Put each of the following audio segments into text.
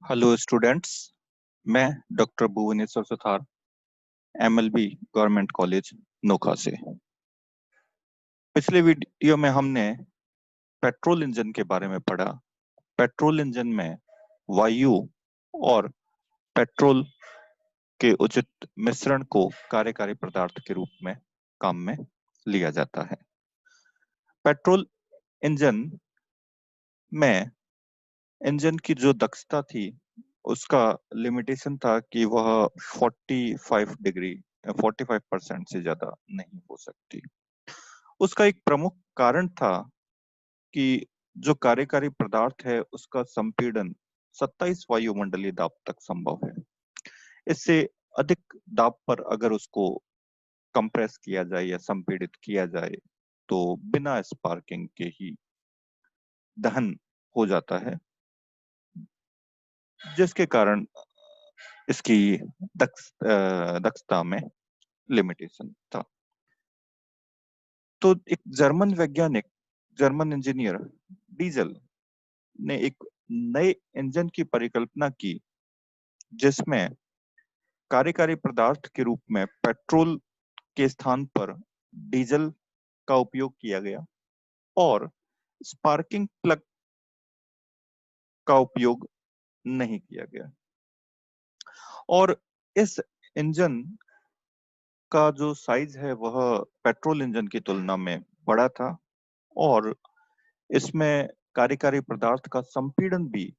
Hello students. मैं doctor Bhuvneshwar Suthar, MLB government college Nokha से। पिछले वीडियो में हमने पेट्रोल इंजन के बारे में पढ़ा। पेट्रोल इंजन में वायु और पेट्रोल के उचित मिश्रण को कार्यकारी पदार्थ के रूप में काम में लिया जाता है। पेट्रोल इंजन में इंजन की जो दक्षता थी उसका लिमिटेशन था कि वह 45% से ज्यादा नहीं हो सकती। उसका एक प्रमुख कारण था कि जो कार्यकारी पदार्थ है उसका संपीड़न 27 वायुमंडलीय दाब तक संभव है। इससे अधिक दाब पर अगर उसको कंप्रेस किया जाए या संपीड़ित किया जाए तो बिना स्पार्किंग के ही दहन हो जाता है, जिसके कारण इसकी दक्षता में लिमिटेशन था। तो एक जर्मन इंजीनियर डीजल ने एक नए इंजन की परिकल्पना की जिसमें कार्यकारी पदार्थ के रूप में पेट्रोल के स्थान पर डीजल का उपयोग किया गया और स्पार्किंग प्लग का उपयोग नहीं किया गया। और इस इंजन का जो साइज है वह पेट्रोल इंजन की तुलना में बड़ा था और इसमें कार्यकारी पदार्थ का संपीड़न भी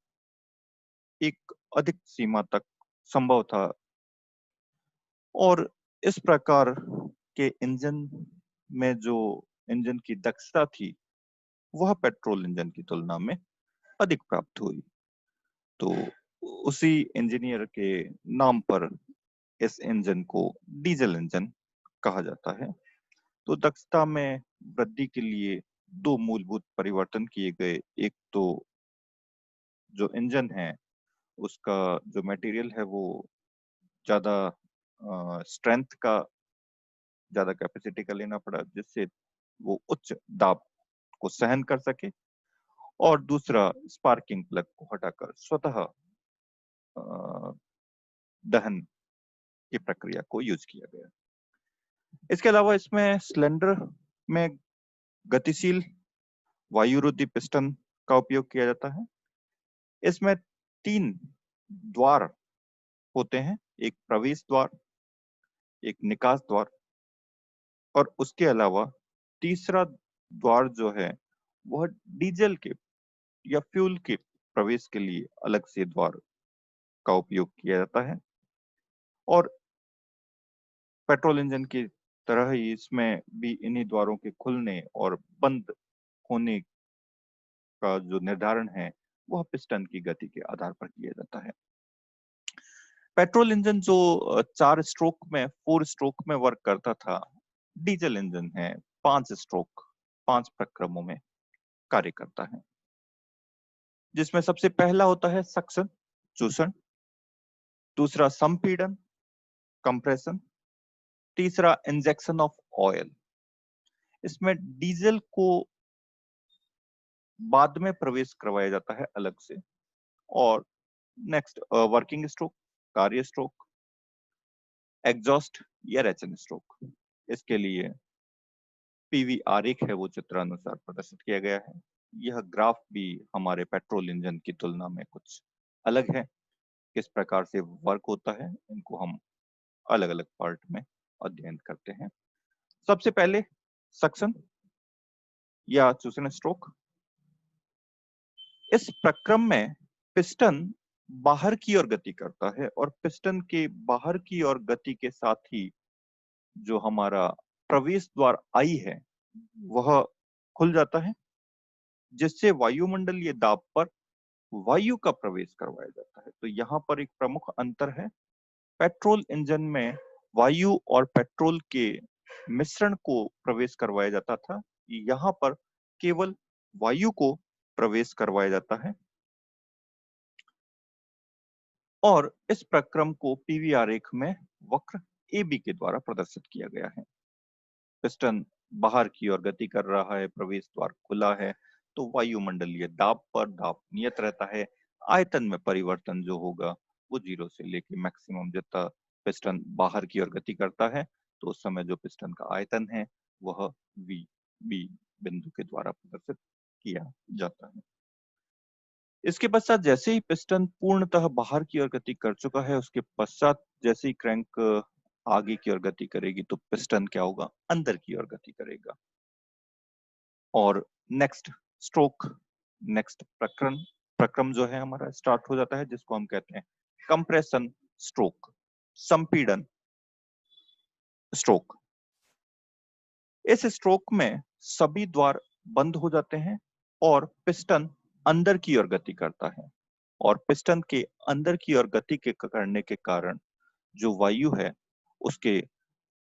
एक अधिक सीमा तक संभव था। और इस प्रकार के इंजन में जो इंजन की दक्षता थी वह पेट्रोल इंजन की तुलना में अधिक प्राप्त हुई। तो उसी इंजीनियर के नाम पर इस इंजन को डीजल इंजन कहा जाता है। तो दक्षता में वृद्धि के लिए दो मूलभूत परिवर्तन किए गए। एक तो जो इंजन है उसका जो मटेरियल है वो ज्यादा स्ट्रेंथ का, ज्यादा कैपेसिटी का लेना पड़ा जिससे वो उच्च दाब को सहन कर सके। और दूसरा स्पार्किंग प्लग को हटाकर स्वतः दहन की प्रक्रिया को यूज किया गया। इसके अलावा इसमें सिलेंडर में गतिशील वायुरोधी पिस्टन का उपयोग किया जाता है। इसमें 3 द्वार होते हैं, एक प्रवेश द्वार, एक निकास द्वार और उसके अलावा तीसरा द्वार जो है वह डीजल के या फ्यूल के प्रवेश के लिए अलग से द्वार का उपयोग किया जाता है। और पेट्रोल इंजन की तरह ही इसमें भी इन्हीं द्वारों के खुलने और बंद होने का जो निर्धारण है वह पिस्टन की गति के आधार पर किया जाता है। पेट्रोल इंजन जो 4 स्ट्रोक में वर्क करता था, डीजल इंजन है 5 प्रक्रमों में कार्य करता है, जिसमें सबसे पहला होता है सक्शन, चूषण, दूसरा संपीड़न, कंप्रेशन, तीसरा इंजेक्शन ऑफ ऑयल। इसमें डीजल को बाद में प्रवेश करवाया जाता है अलग से। और नेक्स्ट वर्किंग स्ट्रोक, कार्य स्ट्रोक, एग्जॉस्ट या रेचन स्ट्रोक। इसके लिए पीवी आरेख है वो चित्रानुसार प्रदर्शित किया गया है। यह ग्राफ भी हमारे पेट्रोल इंजन की तुलना में कुछ अलग है। किस प्रकार से वर्क होता है इनको हम अलग अलग पार्ट में अध्ययन करते हैं। सबसे पहले सक्शन या चूषण स्ट्रोक। इस प्रक्रम में पिस्टन बाहर की ओर गति करता है और पिस्टन के बाहर की ओर गति के साथ ही जो हमारा प्रवेश द्वार आई है वह खुल जाता है, जिससे वायुमंडलीय दाब पर वायु का प्रवेश करवाया जाता है। तो यहाँ पर एक प्रमुख अंतर है। पेट्रोल इंजन में वायु और पेट्रोल के मिश्रण को प्रवेश करवाया जाता था, यहाँ पर केवल वायु को प्रवेश करवाया जाता है। और इस प्रक्रम को पीवी आरेख में वक्र AB के द्वारा प्रदर्शित किया गया है। पिस्टन बाहर की ओर गति कर रहा है, प्रवेश द्वार खुला है, तो वायुमंडलीय दाब पर दाब नियत रहता है। आयतन में परिवर्तन जो होगा वो 0 से लेके मैक्सिमम जितना पिस्टन बाहर की ओर गति करता है, तो उस समय जो पिस्टन का आयतन है वह वी बी बिंदु के द्वारा प्रदर्शित किया जाता है। इसके पश्चात जैसे ही पिस्टन पूर्णतः बाहर की ओर गति कर चुका है, उसके पश्चात जैसे ही क्रैंक आगे की ओर गति करेगी तो पिस्टन क्या होगा, अंदर की ओर गति करेगा। और नेक्स्ट स्ट्रोक, नेक्स्ट प्रक्रम प्रक्रम जो है हमारा स्टार्ट हो जाता है, जिसको हम कहते हैं कंप्रेशन स्ट्रोक, संपीड़न स्ट्रोक। इस स्ट्रोक में सभी द्वार बंद हो जाते हैं और पिस्टन अंदर की ओर गति करता है, और पिस्टन के अंदर की ओर गति के करने के कारण जो वायु है उसके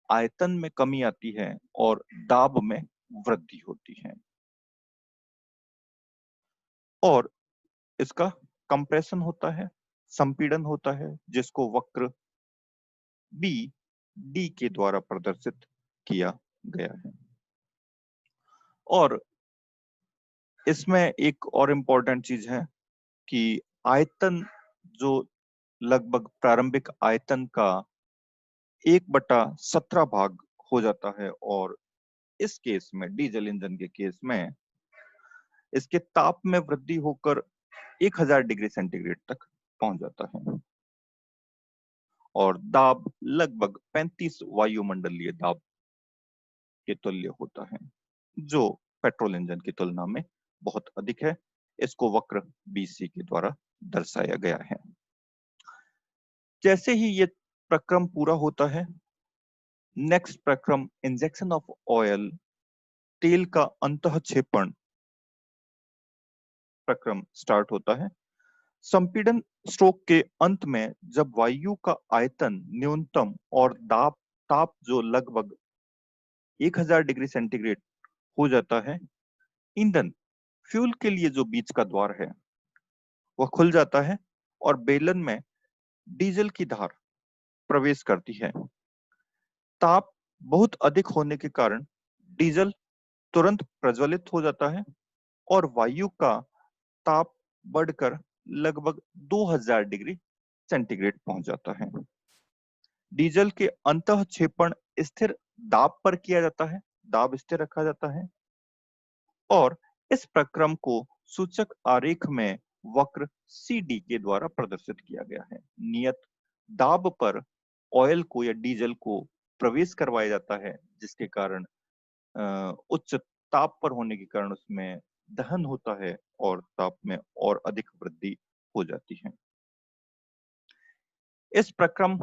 आयतन में कमी आती है और दाब में वृद्धि होती है, और इसका कंप्रेशन होता है, संपीड़न होता है, जिसको वक्र बी डी के द्वारा प्रदर्शित किया गया है। और इसमें एक और इम्पोर्टेंट चीज है कि आयतन जो लगभग प्रारंभिक आयतन का 1/17 भाग हो जाता है, और इस केस में डीजल इंजन के केस में इसके ताप में वृद्धि होकर 1000 डिग्री सेंटीग्रेड तक पहुंच जाता है, और दाब लगभग 35 वायुमंडलीय दाब के तुल्य होता है, जो पेट्रोल इंजन की तुलना में बहुत अधिक है। इसको वक्र बीसी के द्वारा दर्शाया गया है। जैसे ही ये प्रक्रम पूरा होता है, नेक्स्ट प्रक्रम इंजेक्शन ऑफ ऑयल, तेल का अंतःक्षेपण प्रक्रम स्टार्ट होता है। संपीड़न स्ट्रोक के अंत में जब वायु का आयतन न्यूनतम और दाब ताप जो लगभग 1000 डिग्री सेंटीग्रेड हो जाता है, ईंधन फ्यूल के लिए जो बीच का द्वार है वह खुल जाता है और बेलन में डीजल की धार प्रवेश करती है। ताप बहुत अधिक होने के कारण डीजल तुरंत प्रज्वलित हो जाता है और वायु का ताप बढ़कर लगभग 2000 डिग्री सेंटीग्रेड पहुंच जाता है। डीजल के अंतःक्षेपण स्थिर दाब पर किया जाता है, दाब स्थिर रखा जाता है, और इस प्रक्रम को सूचक आरेख में वक्र सी डी के द्वारा प्रदर्शित किया गया है। नियत दाब पर ऑयल को या डीजल को प्रवेश करवाया जाता है, जिसके कारण उच्च ताप पर होने के कारण उसमें दहन होता है और ताप में और अधिक वृद्धि हो जाती है। इस प्रक्रम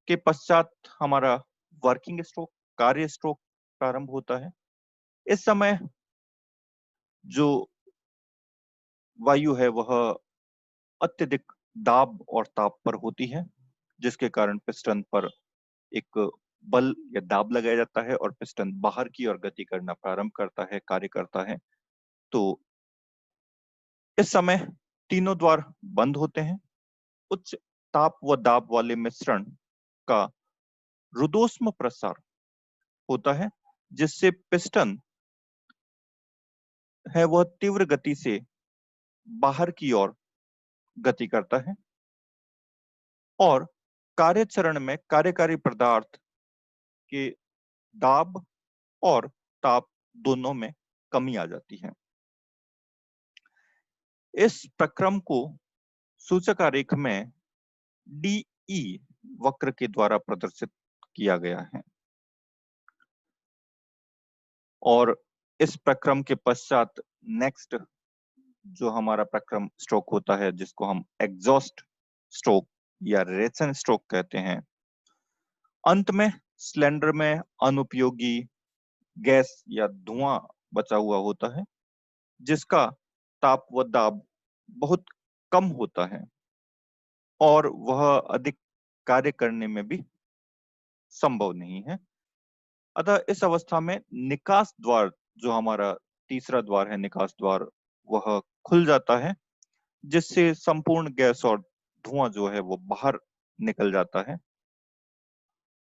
के पश्चात हमारा वर्किंग स्ट्रोक, कार्य स्ट्रोक प्रारंभ होता है। इस समय जो वायु है वह अत्यधिक दाब और ताप पर होती है, जिसके कारण पिस्टन पर एक बल या दाब लगाया जाता है और पिस्टन बाहर की ओर गति करना प्रारंभ करता है, कार्य करता है। तो इस समय तीनों द्वार बंद होते हैं। उच्च ताप व दाब वाले मिश्रण का रुदोष्म प्रसार होता है, जिससे पिस्टन है वह तीव्र गति से बाहर की ओर गति करता है, और कार्य चरण में कार्यकारी पदार्थ के दाब और ताप दोनों में कमी आ जाती है। इस प्रक्रम को सूचक आरेख में डीई वक्र के द्वारा प्रदर्शित किया गया है, और इस प्रक्रम के पश्चात नेक्स्ट जो हमारा प्रक्रम स्ट्रोक होता है, जिसको हम एग्जॉस्ट स्ट्रोक या रेसन स्ट्रोक कहते हैं। अंत में सिलेंडर में अनुपयोगी गैस या धुआं बचा हुआ होता है, जिसका ताप व दाब बहुत कम होता है और वह अधिक कार्य करने में भी संभव नहीं है। अतः इस अवस्था में निकास द्वार, जो हमारा तीसरा द्वार है निकास द्वार, वह खुल जाता है, जिससे संपूर्ण गैस और धुआं जो है वो बाहर निकल जाता है,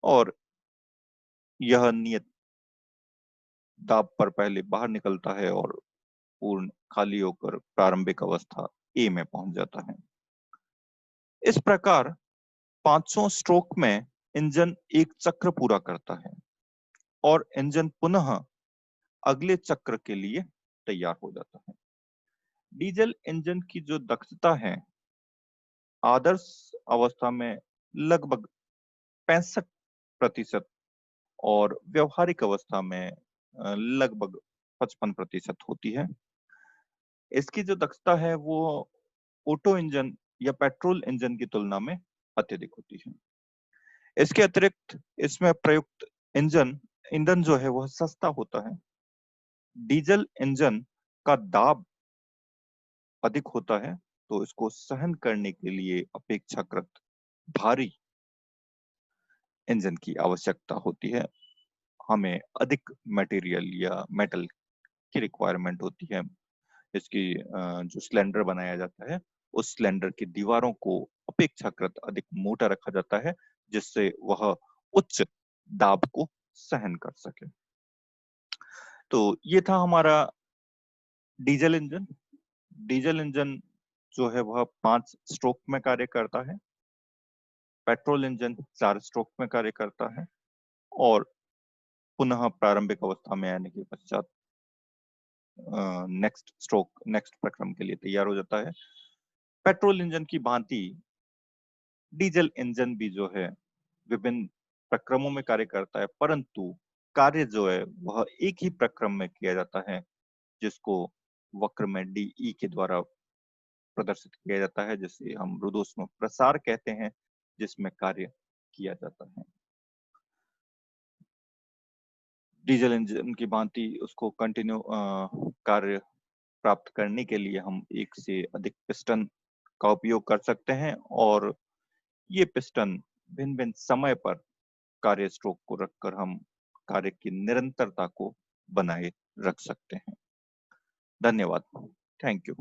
और यह नियत दाब पर पहले बाहर निकलता है और पूर्ण खाली होकर प्रारंभिक अवस्था ए में पहुंच जाता है। इस प्रकार 500 स्ट्रोक में इंजन एक चक्र पूरा करता है और इंजन पुनः अगले चक्र के लिए तैयार हो जाता है। डीजल इंजन की जो दक्षता है आदर्श अवस्था में लगभग 65% और व्यवहारिक अवस्था में लगभग 55% होती है। इसकी जो दक्षता है वो ऑटो इंजन या पेट्रोल इंजन की तुलना में अत्यधिक होती है। इसके अतिरिक्त इसमें प्रयुक्त ईंधन जो है वह सस्ता होता है। डीजल इंजन का दाब अधिक होता है, तो इसको सहन करने के लिए अपेक्षाकृत भारी इंजन की आवश्यकता होती है। हमें अधिक मटेरियल या मेटल की रिक्वायरमेंट होती है। इसकी जो सिलेंडर बनाया जाता है, उस सिलेंडर की दीवारों को अपेक्षाकृत अधिक मोटा रखा जाता है, जिससे वह उच्च दाब को सहन कर सके। तो ये था हमारा डीजल इंजन। डीजल इंजन जो है वह 5 स्ट्रोक में कार्य करता है। पेट्रोल इंजन 4 स्ट्रोक में कार्य करता है और पुनः प्रारंभिक अवस्था में आने के पश्चात नेक्स्ट प्रक्रम के लिए तैयार हो जाता है। पेट्रोल इंजन की भांति डीजल इंजन भी जो है विभिन्न प्रक्रमों में कार्य करता है, परंतु कार्य जो है वह एक ही प्रक्रम में किया जाता है, जिसको वक्र में डीई के द्वारा प्रदर्शित किया जाता है, जिसे हम रुदोष्म प्रसार कहते हैं, जिसमें कार्य किया जाता है। डीजल इंजन की भांति उसको कंटिन्यू कार्य प्राप्त करने के लिए हम एक से अधिक पिस्टन का उपयोग कर सकते हैं और ये पिस्टन भिन्न-भिन्न समय पर कार्य स्ट्रोक को रखकर हम कार्य की निरंतरता को बनाए रख सकते हैं। धन्यवाद। Thank you.